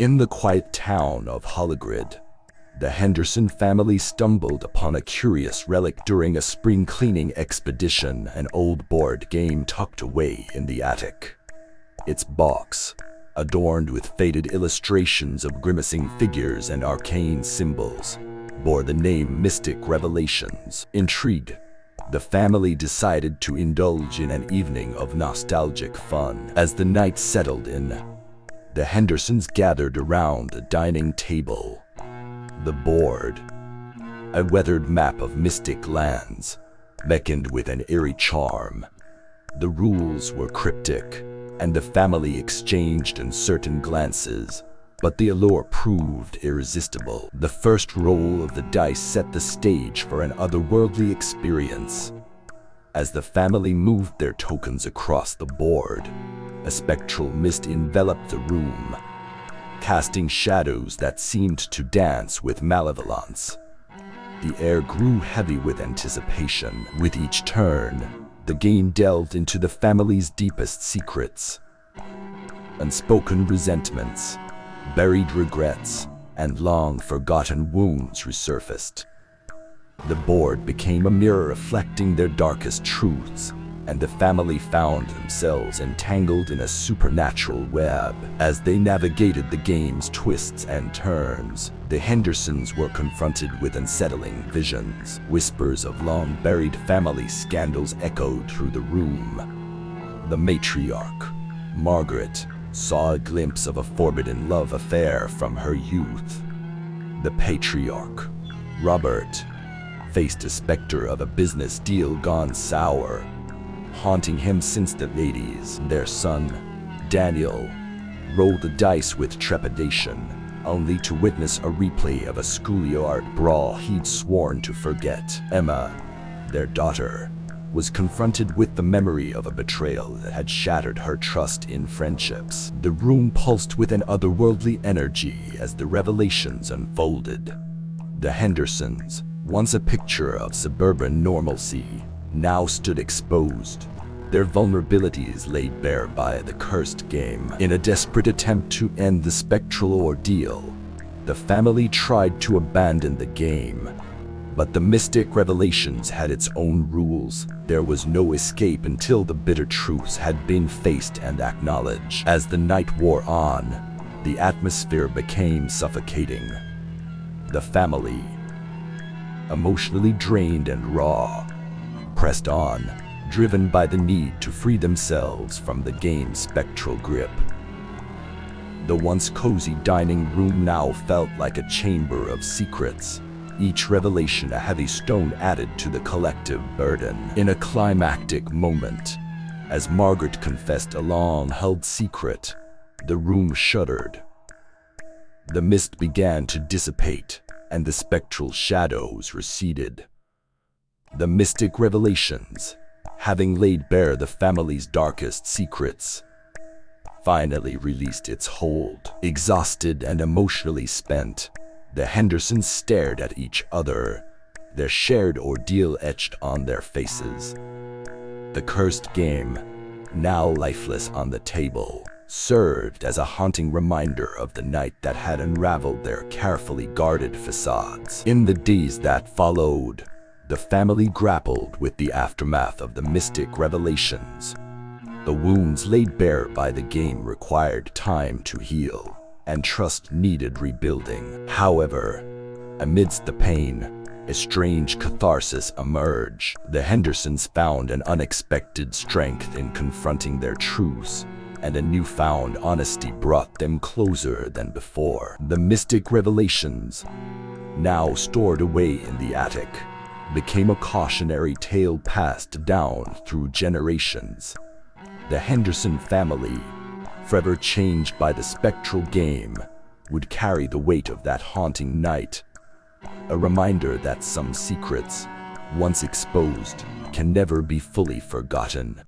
In the quiet town of Holligrid, the Henderson family stumbled upon a curious relic during a spring cleaning expedition, an old board game tucked away in the attic. Its box, adorned with faded illustrations of grimacing figures and arcane symbols, bore the name Mystic Revelations. Intrigued, the family decided to indulge in an evening of nostalgic fun. As the night settled in, the Hendersons gathered around a dining table. The board, a weathered map of mystic lands, beckoned with an eerie charm. The rules were cryptic, and the family exchanged uncertain glances, but the allure proved irresistible. The first roll of the dice set the stage for an otherworldly experience. As the family moved their tokens across the board, a spectral mist enveloped the room, casting shadows that seemed to dance with malevolence. The air grew heavy with anticipation. With each turn, the game delved into the family's deepest secrets. Unspoken resentments, buried regrets, and long-forgotten wounds resurfaced. The board became a mirror reflecting their darkest truths, and the family found themselves entangled in a supernatural web. As they navigated the game's twists and turns, the Hendersons were confronted with unsettling visions. Whispers of long-buried family scandals echoed through the room. The matriarch, Margaret, saw a glimpse of a forbidden love affair from her youth. The patriarch, Robert, faced a specter of a business deal gone sour, haunting him since the 80s. Their son, Daniel, rolled the dice with trepidation, only to witness a replay of a schoolyard brawl he'd sworn to forget. Emma, their daughter, was confronted with the memory of a betrayal that had shattered her trust in friendships. The room pulsed with an otherworldly energy as the revelations unfolded. The Hendersons, once a picture of suburban normalcy, now stood exposed, their vulnerabilities laid bare by the cursed game. In a desperate attempt to end the spectral ordeal, the family tried to abandon the game. But the Mystic Revelations had its own rules. There was no escape until the bitter truths had been faced and acknowledged. As the night wore on, the atmosphere became suffocating. The family, emotionally drained and raw, pressed on, driven by the need to free themselves from the game's spectral grip. The once cozy dining room now felt like a chamber of secrets, each revelation a heavy stone added to the collective burden. In a climactic moment, as Margaret confessed a long-held secret, the room shuddered. The mist began to dissipate, and the spectral shadows receded. The Mystic Revelations, having laid bare the family's darkest secrets, finally released its hold. Exhausted and emotionally spent, the Hendersons stared at each other, their shared ordeal etched on their faces. The cursed game, now lifeless on the table, served as a haunting reminder of the night that had unraveled their carefully guarded facades. In the days that followed, the family grappled with the aftermath of the Mystic Revelations. The wounds laid bare by the game required time to heal, and trust needed rebuilding. However, amidst the pain, a strange catharsis emerged. The Hendersons found an unexpected strength in confronting their truths, and a newfound honesty brought them closer than before. The Mystic Revelations, now stored away in the attic, became a cautionary tale passed down through generations. The Henderson family, forever changed by the spectral game, would carry the weight of that haunting night, a reminder that some secrets, once exposed, can never be fully forgotten.